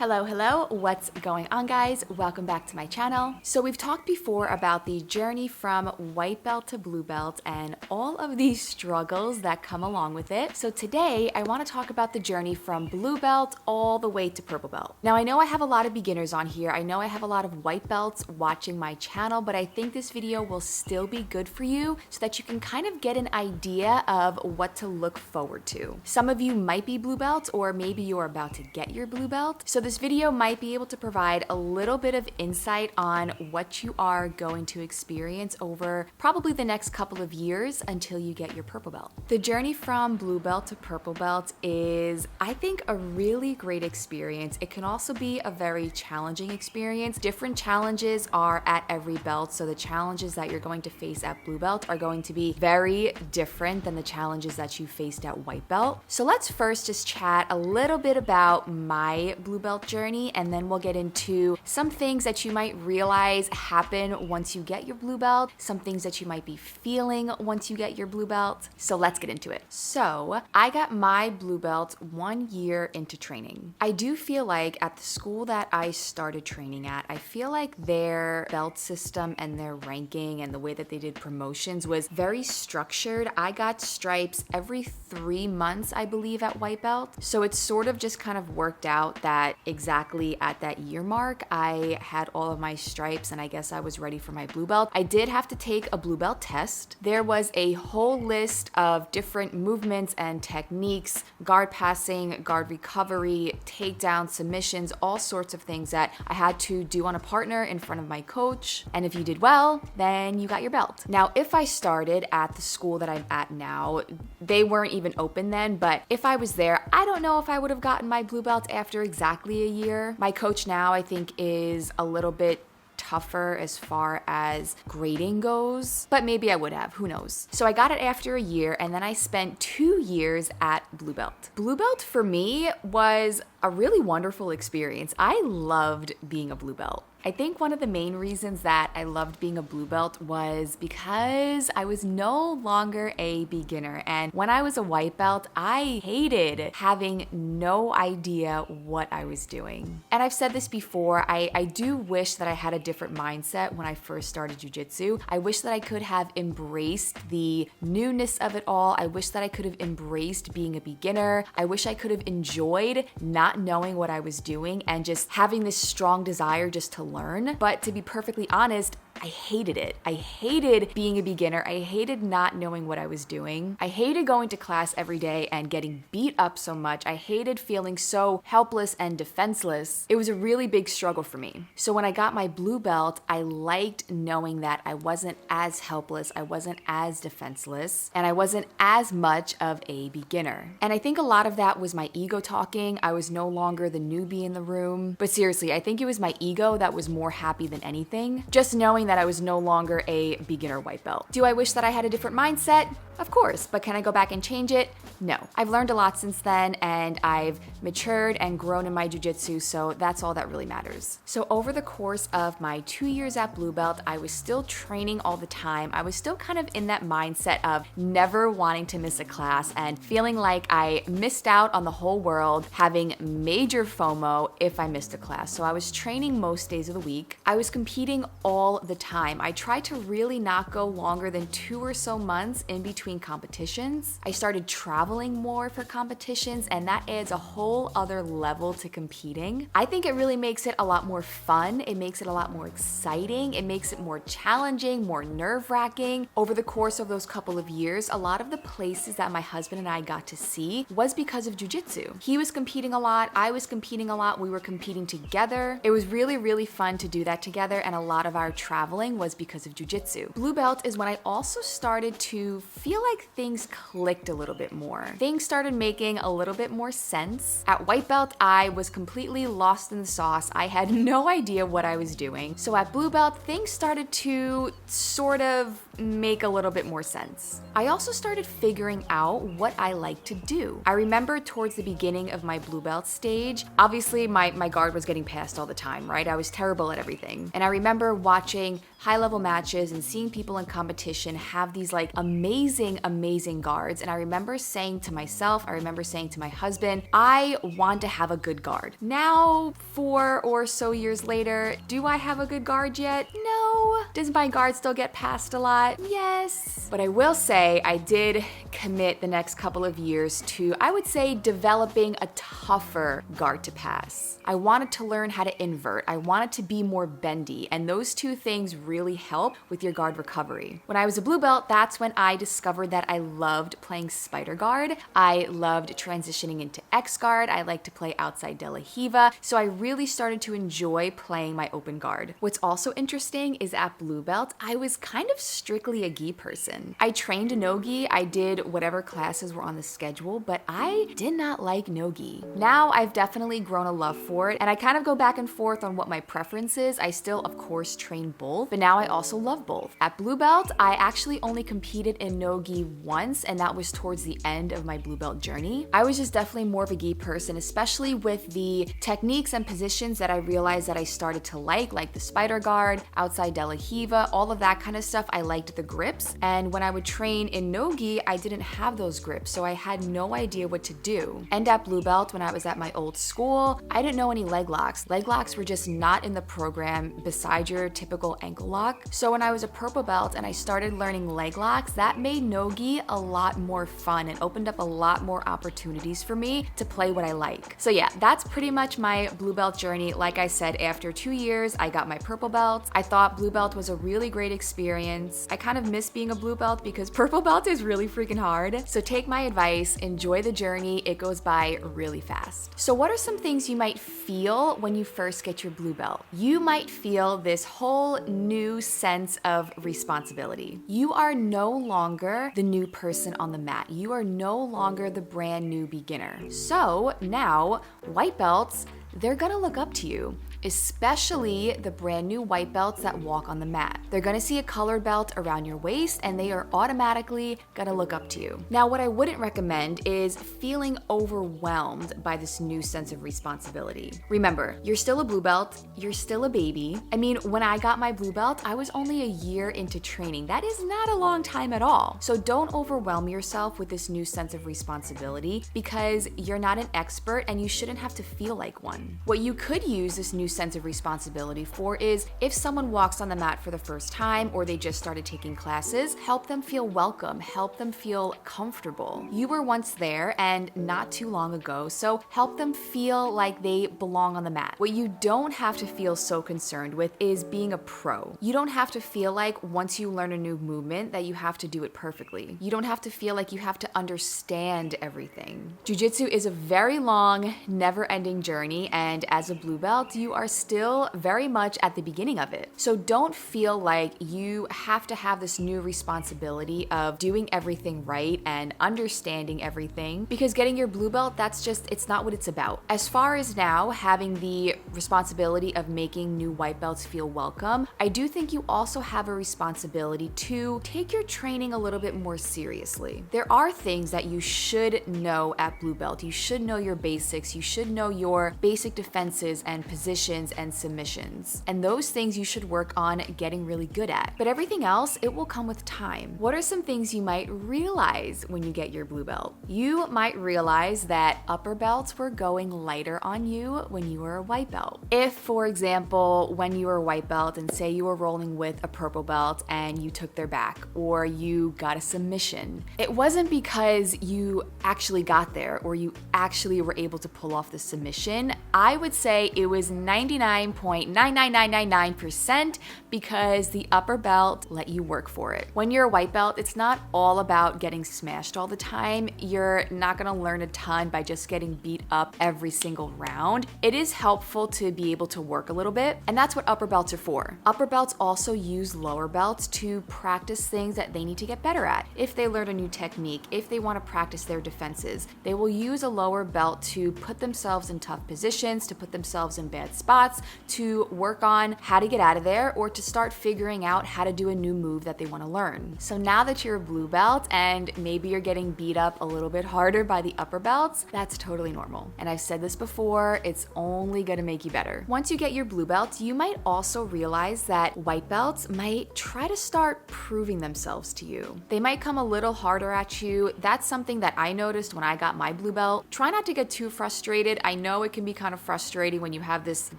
Hello, what's going on, guys? Welcome back to my channel. So we've talked before about the journey from white belt to blue belt and all of these struggles that come along with it. So today I want to talk about the journey from blue belt all the way to purple belt. Now I know I have a lot of beginners on here. I know I have a lot of white belts watching my channel, but I think this video will still be good for you so that you can kind of get an idea of what to look forward to. Some of you might be blue belts, or maybe you're about to get your blue belt. So this video might be able to provide a little bit of insight on what you are going to experience over probably the next couple of years until you get your purple belt. The journey from blue belt to purple belt is, I think, a really great experience. It can also be a very challenging experience. Different challenges are at every belt, so the challenges that you're going to face at blue belt are going to be very different than the challenges that you faced at white belt. So let's first just chat a little bit about my blue belt journey, and then we'll get into some things that you might realize happen once you get your blue belt, some things that you might be feeling once you get your blue belt. So let's get into it. So I got my blue belt 1 year into training. I do feel like at the school that I started training at, I feel like their belt system and their ranking and the way that they did promotions was very structured. I got stripes every 3 months, I believe, at white belt. So it sort of just kind of worked out that exactly at that year mark, I had all of my stripes and I guess I was ready for my blue belt. I did have to take a blue belt test. There was a whole list of different movements and techniques, guard passing, guard recovery, takedown, submissions, all sorts of things that I had to do on a partner in front of my coach. And if you did well, then you got your belt. Now, if I started at the school that I'm at now, they weren't even open then, but if I was there, I don't know if I would have gotten my blue belt after exactly a year. My coach now, I think, is a little bit tougher as far as grading goes, but maybe I would have, who knows. So I got it after a year, and then I spent 2 years at blue belt. Blue belt for me was a really wonderful experience. I loved being a blue belt. I think one of the main reasons that I loved being a blue belt was because I was no longer a beginner. And when I was a white belt, I hated having no idea what I was doing. And I've said this before, I do wish that I had a different mindset when I first started jiu-jitsu. I wish that I could have embraced the newness of it all. I wish that I could have embraced being a beginner. I wish I could have enjoyed not knowing what I was doing and just having this strong desire just to learn. But to be perfectly honest, I hated it. I hated being a beginner. I hated not knowing what I was doing. I hated going to class every day and getting beat up so much. I hated feeling so helpless and defenseless. It was a really big struggle for me. So when I got my blue belt, I liked knowing that I wasn't as helpless, I wasn't as defenseless, and I wasn't as much of a beginner. And I think a lot of that was my ego talking. I was no longer the newbie in the room. But seriously, I think it was my ego that was more happy than anything. Just knowing that I was no longer a beginner white belt. Do I wish that I had a different mindset? Of course, but can I go back and change it? No. I've learned a lot since then, and I've matured and grown in my jiu-jitsu, so that's all that really matters. So over the course of my 2 years at blue belt, I was still training all the time. I was still kind of in that mindset of never wanting to miss a class and feeling like I missed out on the whole world, having major FOMO if I missed a class. So I was training most days of the week. I was competing all the time. I tried to really not go longer than 2 or so months in between competitions. I started traveling more for competitions, and that adds a whole other level to competing. I think it really makes it a lot more fun. It makes it a lot more exciting. It makes it more challenging, more nerve-wracking. Over the course of those couple of years, a lot of the places that my husband and I got to see was because of jiu-jitsu. He was competing a lot. I was competing a lot. We were competing together. It was really, really fun to do that together, and a lot of our traveling was because of jiu-jitsu. Blue belt is when I also started to feel like things clicked a little bit more. Things started making a little bit more sense. At white belt, I was completely lost in the sauce. I had no idea what I was doing. So at blue belt, things started to sort of make a little bit more sense. I also started figuring out what I like to do. I remember towards the beginning of my blue belt stage, obviously my guard was getting passed all the time, right? I was terrible at everything. And I remember watching high-level matches and seeing people in competition have these like amazing amazing guards. And I remember saying to myself, I remember saying to my husband, I want to have a good guard. Now, 4 or so years later, do I have a good guard yet? No. Does my guard still get passed a lot? Yes. But I will say I did commit the next couple of years to, I would say, developing a tougher guard to pass. I wanted to learn how to invert. I wanted to be more bendy, and those two things really help with your guard recovery. When I was a blue belt, that's when I discovered that I loved playing spider guard. I loved transitioning into X guard. I like to play outside de la Hiva, so I really started to enjoy playing my open guard. What's also interesting is at blue belt, I was kind of strictly a gi person. I trained no-gi, I did whatever classes were on the schedule, but I did not like no-gi. Now I've definitely grown a love for it, and I kind of go back and forth on what my preference is. I still, of course, train both, but now I also love both. At blue belt, I actually only competed in no-gi once, and that was towards the end of my blue belt journey. I was just definitely more of a gi person, especially with the techniques and positions that I realized that I started to like the spider guard, outside de la Hiva, all of that kind of stuff. I liked the grips, and when I would train in no-gi, I didn't have those grips, so I had no idea what to do. And at blue belt, when I was at my old school, I didn't know any leg locks. Leg locks were just not in the program besides your typical ankle lock. So when I was a purple belt and I started learning leg locks, that made no-gi a lot more fun and opened up a lot more opportunities for me to play what I like. So yeah, that's pretty much my blue belt journey. Like I said, after 2 years, I got my purple belt. I thought blue belt was a really great experience. I kind of miss being a blue belt because purple belt is really freaking hard. So take my advice, enjoy the journey. It goes by really fast. So what are some things you might feel when you first get your blue belt? You might feel this whole new sense of responsibility. You are no longer the new person on the mat. You are no longer the brand new beginner. So now white belts, they're gonna look up to you, especially the brand new white belts that walk on the mat. They're gonna see a colored belt around your waist and they are automatically gonna look up to you. Now, what I wouldn't recommend is feeling overwhelmed by this new sense of responsibility. Remember, you're still a blue belt, you're still a baby. I mean, when I got my blue belt, I was only a year into training. That is not a long time at all. So don't overwhelm yourself with this new sense of responsibility because you're not an expert and you shouldn't have to feel like one. What you could use this new sense of responsibility for is if someone walks on the mat for the first time or they just started taking classes, help them feel welcome, help them feel comfortable. You were once there and not too long ago, so help them feel like they belong on the mat. What you don't have to feel so concerned with is being a pro. You don't have to feel like once you learn a new movement that you have to do it perfectly. You don't have to feel like you have to understand everything. Jiu-jitsu is a very long, never-ending journey, and as a blue belt, you are still very much at the beginning of it. So don't feel like you have to have this new responsibility of doing everything right and understanding everything, because getting your blue belt, it's not what it's about. As far as now having the responsibility of making new white belts feel welcome, I do think you also have a responsibility to take your training a little bit more seriously. There are things that you should know at blue belt. You should know your basics. You should know your basic defenses and positions and submissions. And those things you should work on getting really good at. But everything else, it will come with time. What are some things you might realize when you get your blue belt? You might realize that upper belts were going lighter on you when you were a white belt. If, for example, when you were a white belt and say you were rolling with a purple belt and you took their back or you got a submission, it wasn't because you actually got there or you actually were able to pull off the submission. I would say it was 99.99999% because the upper belt let you work for it. When you're a white belt, it's not all about getting smashed all the time. You're not gonna learn a ton by just getting beat up every single round. It is helpful to be able to work a little bit, and that's what upper belts are for. Upper belts also use lower belts to practice things that they need to get better at. If they learn a new technique, if they want to practice their defenses, they will use a lower belt to put themselves in tough positions, to put themselves in bad spots, spots to work on how to get out of there or to start figuring out how to do a new move that they want to learn. So now that you're a blue belt and maybe you're getting beat up a little bit harder by the upper belts, that's totally normal. And I've said this before, it's only gonna make you better. Once you get your blue belt, you might also realize that white belts might try to start proving themselves to you. They might come a little harder at you. That's something that I noticed when I got my blue belt. Try not to get too frustrated. I know it can be kind of frustrating when you have this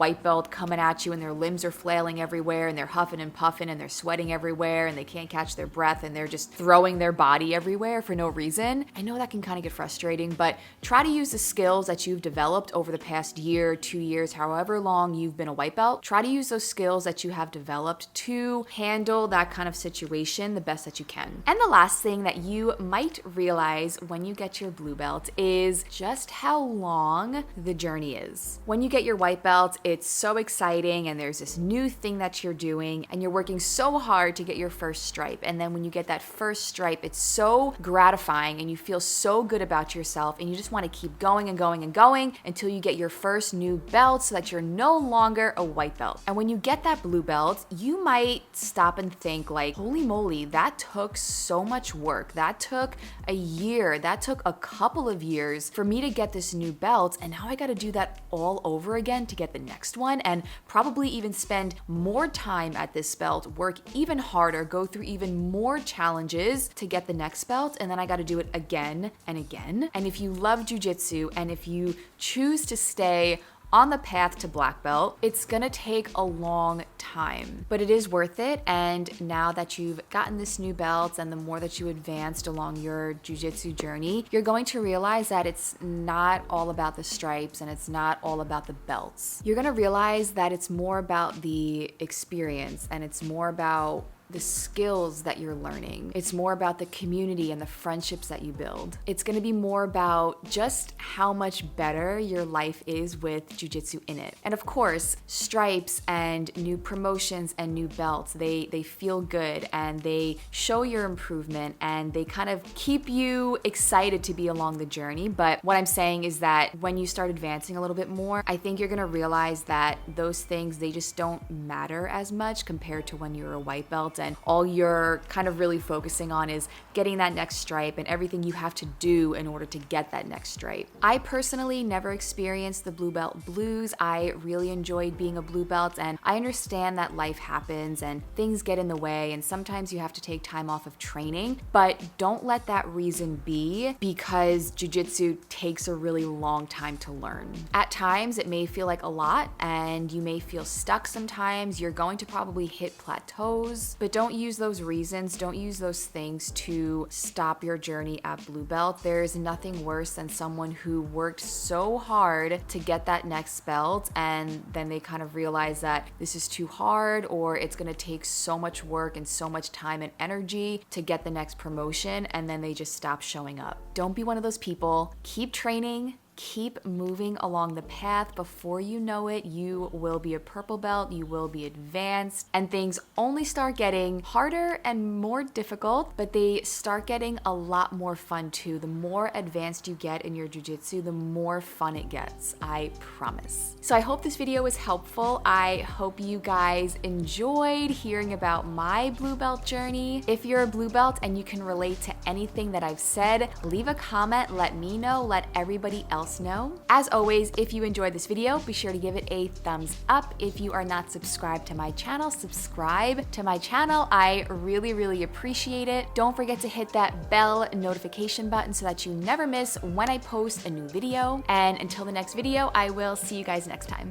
white belt coming at you and their limbs are flailing everywhere and they're huffing and puffing and they're sweating everywhere and they can't catch their breath and they're just throwing their body everywhere for no reason. I know that can kind of get frustrating, but try to use the skills that you've developed over the past year, 2 years, however long you've been a white belt. Try to use those skills that you have developed to handle that kind of situation the best that you can. And the last thing that you might realize when you get your blue belt is just how long the journey is. When you get your white belt, it's so exciting and there's this new thing that you're doing and you're working so hard to get your first stripe. And then when you get that first stripe, it's so gratifying and you feel so good about yourself and you just want to keep going and going and going until you get your first new belt so that you're no longer a white belt. And when you get that blue belt, you might stop and think like, holy moly, that took so much work. That took a year. That took a couple of years for me to get this new belt. And now I got to do that all over again to get the next one and probably even spend more time at this belt, work even harder, go through even more challenges to get the next belt. And then I got to do it again and again. And if you love jujitsu and if you choose to stay on the path to black belt, it's gonna take a long time, but it is worth it. And now that you've gotten this new belt and the more that you advanced along your jiu-jitsu journey, you're going to realize that it's not all about the stripes and it's not all about the belts. You're gonna realize that it's more about the experience and it's more about the skills that you're learning. It's more about the community and the friendships that you build. It's gonna be more about just how much better your life is with jiu-jitsu in it. And of course, stripes and new promotions and new belts, they feel good and they show your improvement and they kind of keep you excited to be along the journey. But what I'm saying is that when you start advancing a little bit more, I think you're gonna realize that those things, they just don't matter as much compared to when you're a white belt and all you're kind of really focusing on is getting that next stripe and everything you have to do in order to get that next stripe. I personally never experienced the blue belt blues. I really enjoyed being a blue belt and I understand that life happens and things get in the way and sometimes you have to take time off of training, but don't let that reason be because jiu-jitsu takes a really long time to learn. At times it may feel like a lot and you may feel stuck sometimes. You're going to probably hit plateaus, but don't use those reasons, don't use those things to stop your journey at blue belt. There's nothing worse than someone who worked so hard to get that next belt and then they kind of realize that this is too hard or it's gonna take so much work and so much time and energy to get the next promotion and then they just stop showing up. Don't be one of those people. Keep training. Keep moving along the path. Before you know it, you will be a purple belt, you will be advanced, and things only start getting harder and more difficult, but they start getting a lot more fun too. The more advanced you get in your jiu-jitsu, the more fun it gets, I promise. So I hope this video was helpful. I hope you guys enjoyed hearing about my blue belt journey. If you're a blue belt and you can relate to anything that I've said, leave a comment, let me know, let everybody else know. As always, if you enjoyed this video, be sure to give it a thumbs up. If you are not subscribed to my channel, subscribe to my channel. I really appreciate it. Don't forget to hit that bell notification button so that you never miss when I post a new video. And until the next video, I will see you guys next time.